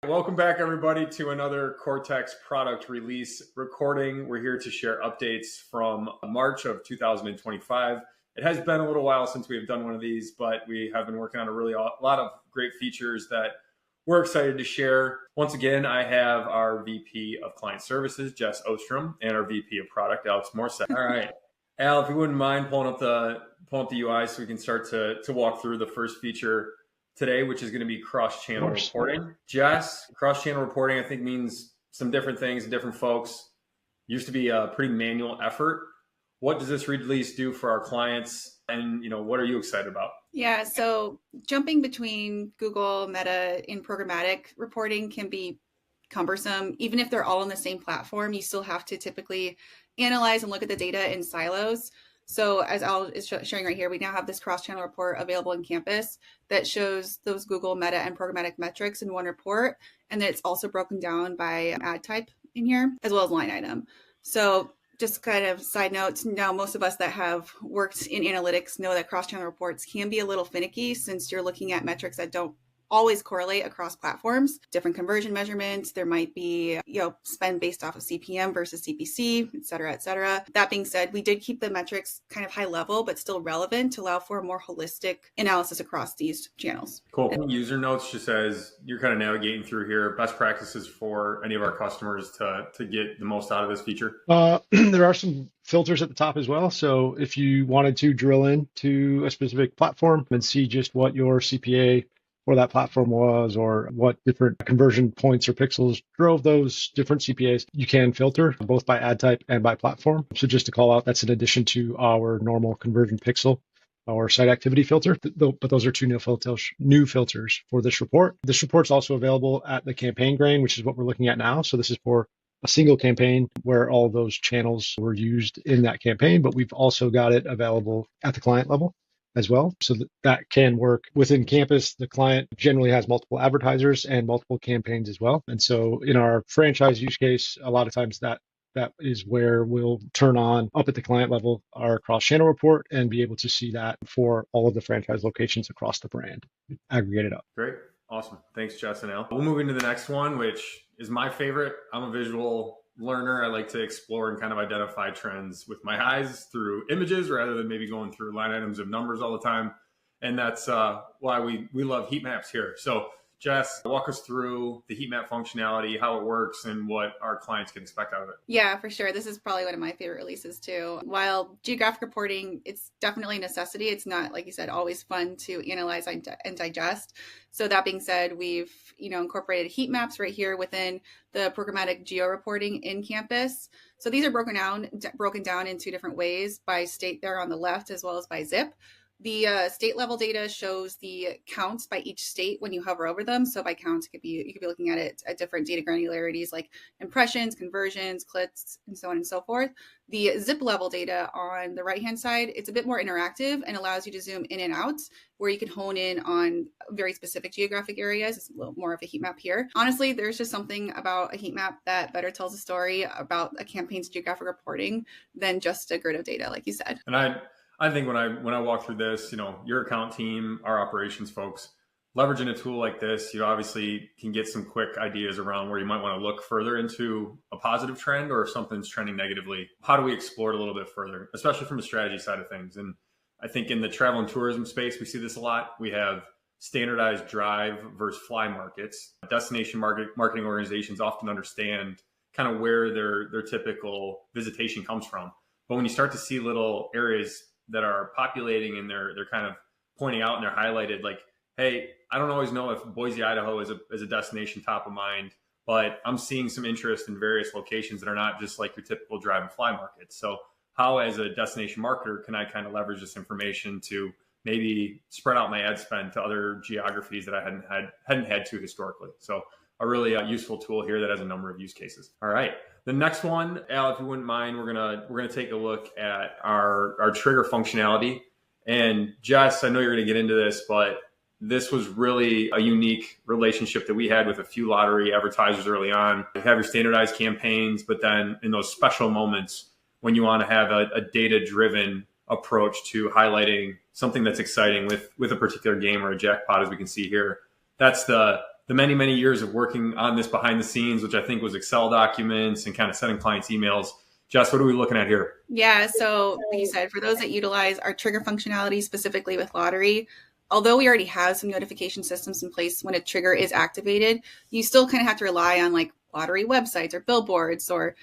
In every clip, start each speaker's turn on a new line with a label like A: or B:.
A: Welcome back, everybody, to another KORTX product release recording. We're here to share updates from March of 2025. It has been a little while since we've done one of these, but we have been working on a lot of great features that we're excited to share. Once again, I have our VP of Client Services, Jess Ostrom, and our VP of Product, Alex Morisset. All right, Al, if you wouldn't mind pulling up the UI so we can start to walk through the first feature today, which is going to be cross-channel reporting. Jess, cross-channel reporting, I think, means some different things to different folks. Used to be a pretty manual effort. What does this release do for our clients? And, what are you excited about?
B: Yeah, so jumping between Google, Meta, and programmatic reporting can be cumbersome. Even if they're all on the same platform, you still have to typically analyze and look at the data in silos. So as Al is sharing right here, we now have this cross-channel report available in Campus that shows those Google, Meta, and programmatic metrics in one report. And then it's also broken down by ad type in here, as well as line item. So just kind of side notes, now most of us that have worked in analytics know that cross-channel reports can be a little finicky since you're looking at metrics that don't always correlate across platforms, different conversion measurements. There might be, spend based off of CPM versus CPC, et cetera, et cetera. That being said, we did keep the metrics kind of high level, but still relevant to allow for a more holistic analysis across these channels.
A: Cool. User notes just as you're kind of navigating through here, best practices for any of our customers to get the most out of this feature.
C: There are some filters at the top as well. So if you wanted to drill into a specific platform and see just what your CPA for that platform was, or what different conversion points or pixels drove those different CPAs, you can filter both by ad type and by platform. So just to call out, that's in addition to our normal conversion pixel or site activity filter, but those are two new filters for this report. This report's also available at the campaign grain, which is what we're looking at now. So this is for a single campaign where all those channels were used in that campaign, but we've also got it available at the client level as well. So that can work within Campus. The client generally has multiple advertisers and multiple campaigns as well. And so in our franchise use case, a lot of times that is where we'll turn on up at the client level our cross-channel report and be able to see that for all of the franchise locations across the brand, aggregate it up.
A: Great. Awesome. Thanks, Jess and Al. We'll move into the next one, which is my favorite. I'm a visual learner. I like to explore and kind of identify trends with my eyes through images rather than maybe going through line items of numbers all the time. And that's why we love heat maps here. So Jess, walk us through the heat map functionality, how it works, and what our clients can expect out of it.
B: Yeah, for sure. This is probably one of my favorite releases too. While geographic reporting, it's definitely a necessity. It's not, like you said, always fun to analyze and digest. So that being said, we've incorporated heat maps right here within the programmatic geo reporting in Campus. So these are broken down in two different ways, by state there on the left as well as by zip. The state level data shows the counts by each state when you hover over them. So by count, you could be looking at it at different data granularities like impressions, conversions, clicks, and so on and so forth. The zip level data on the right-hand side, it's a bit more interactive and allows you to zoom in and out, where you can hone in on very specific geographic areas. It's a little more of a heat map here. Honestly, there's just something about a heat map that better tells a story about a campaign's geographic reporting than just a grid of data, like you said.
A: And I think when I walk through this, your account team, our operations folks, leveraging a tool like this, you obviously can get some quick ideas around where you might want to look further into a positive trend, or if something's trending negatively, how do we explore it a little bit further, especially from the strategy side of things. And I think in the travel and tourism space, we see this a lot. We have standardized drive versus fly markets. Destination marketing organizations often understand kind of where their typical visitation comes from. But when you start to see little areas that are populating and they're kind of pointing out and they're highlighted, like, hey, I don't always know if Boise, Idaho is a destination top of mind, but I'm seeing some interest in various locations that are not just like your typical drive and fly markets. So how, as a destination marketer, can I kind of leverage this information to maybe spread out my ad spend to other geographies that I hadn't had to historically? So a really useful tool here that has a number of use cases. All right. The next one, Al, if you wouldn't mind, we're gonna take a look at our trigger functionality. And Jess, I know you're gonna get into this, but this was really a unique relationship that we had with a few lottery advertisers early on. You have your standardized campaigns, but then in those special moments when you want to have a data-driven approach to highlighting something that's exciting with a particular game or a jackpot, as we can see here, that's the the many, many years of working on this behind the scenes, which I think was Excel documents and kind of sending clients emails. Jess, what are we looking at here?
B: Yeah, so like you said, for those that utilize our trigger functionality specifically with lottery, although we already have some notification systems in place when a trigger is activated, you still kind of have to rely on like lottery websites or billboards or,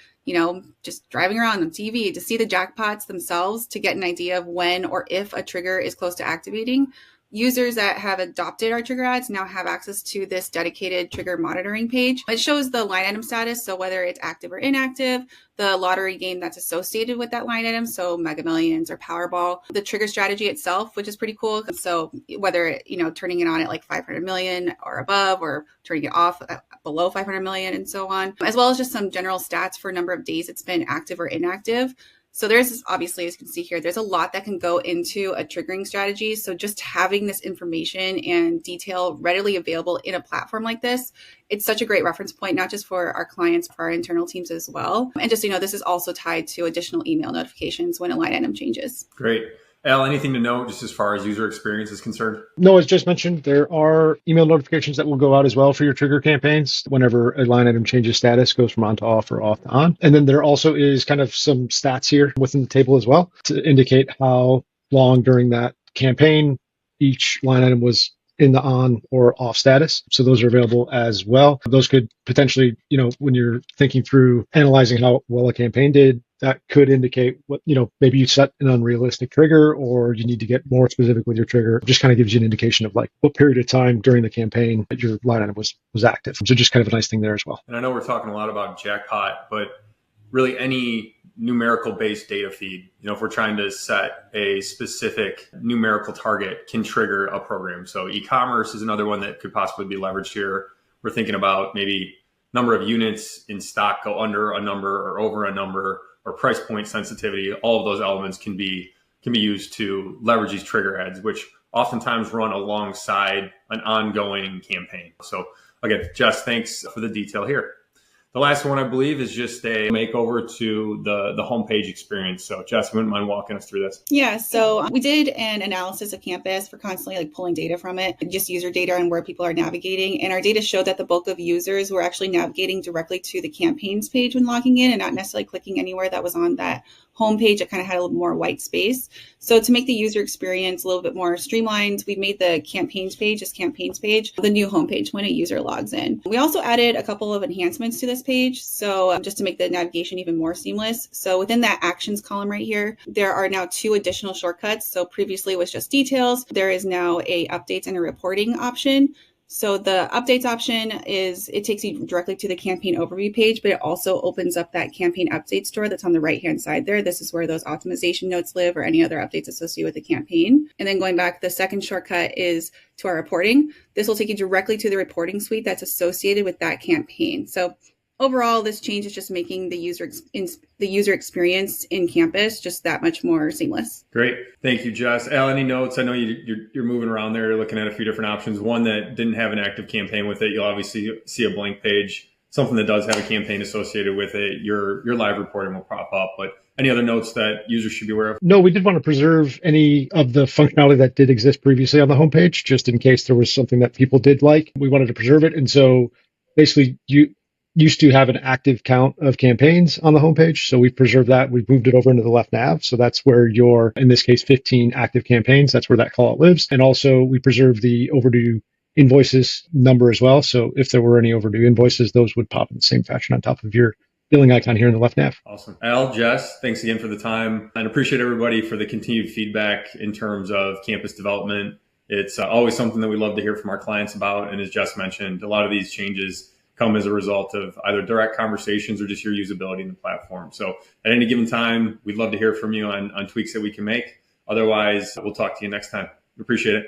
B: just driving around on TV to see the jackpots themselves to get an idea of when or if a trigger is close to activating. Users that have adopted our trigger ads now have access to this dedicated trigger monitoring page. It shows the line item status, so whether it's active or inactive, the lottery game that's associated with that line item, so Mega Millions or Powerball, the trigger strategy itself, which is pretty cool. So whether, turning it on at like 500 million or above, or turning it off below 500 million and so on, as well as just some general stats for number of days it's been active or inactive. So there's obviously, as you can see here, there's a lot that can go into a triggering strategy. So just having this information and detail readily available in a platform like this, it's such a great reference point, not just for our clients, for our internal teams as well. And just, this is also tied to additional email notifications when a line item changes.
A: Great. Al, anything to note just as far as user experience is concerned?
C: No, as just mentioned, there are email notifications that will go out as well for your trigger campaigns whenever a line item changes status, goes from on to off or off to on. And then there also is kind of some stats here within the table as well to indicate how long during that campaign each line item was in the on or off status. So those are available as well. Those could potentially, when you're thinking through analyzing how well a campaign did, that could indicate what, maybe you set an unrealistic trigger or you need to get more specific with your trigger. It just kind of gives you an indication of like what period of time during the campaign that your line item was active. So just kind of a nice thing there as well.
A: And I know we're talking a lot about jackpot, but really any numerical based data feed, if we're trying to set a specific numerical target, can trigger a program. So e-commerce is another one that could possibly be leveraged here. We're thinking about maybe number of units in stock go under a number or over a number, or price point sensitivity. All of those elements can be used to leverage these trigger ads, which oftentimes run alongside an ongoing campaign. So again, Jess, thanks for the detail here. The last one, I believe, is just a makeover to the homepage experience. So Jess, you wouldn't mind walking us through this?
B: Yeah, so we did an analysis of Campus for constantly pulling data from it, just user data and where people are navigating. And our data showed that the bulk of users were actually navigating directly to the campaigns page when logging in and not necessarily clicking anywhere that was on that homepage that kind of had a little more white space. So to make the user experience a little bit more streamlined, we made the campaigns page, the new homepage when a user logs in. We also added a couple of enhancements to this page. So just to make the navigation even more seamless. So within that actions column right here, there are now 2 additional shortcuts. So previously it was just details. There is now a updates and a reporting option. So the updates option it takes you directly to the campaign overview page, but it also opens up that campaign update store that's on the right-hand side there. This is where those optimization notes live or any other updates associated with the campaign. And then going back, the second shortcut is to our reporting. This will take you directly to the reporting suite that's associated with that campaign. So overall, this change is just making the user experience in Campus just that much more seamless.
A: Great. Thank you, Jess. Al, any notes? I know you're moving around there. You're looking at a few different options. One that didn't have an active campaign with it, you'll obviously see a blank page. Something that does have a campaign associated with it, your live reporting will pop up. But any other notes that users should be aware of?
C: No, we did want to preserve any of the functionality that did exist previously on the homepage, just in case there was something that people did like. We wanted to preserve it. And so basically you used to have an active count of campaigns on the homepage. So we've preserved that. We've moved it over into the left nav. So that's where in this case, 15 active campaigns. That's where that call out lives. And also we preserve the overdue invoices number as well. So if there were any overdue invoices, those would pop in the same fashion on top of your billing icon here in the left nav.
A: Awesome. Al, Jess, thanks again for the time, and appreciate everybody for the continued feedback in terms of campus development. It's always something that we love to hear from our clients about. And as Jess mentioned, a lot of these changes come as a result of either direct conversations or just your usability in the platform. So at any given time, we'd love to hear from you on tweaks that we can make. Otherwise, we'll talk to you next time. Appreciate it.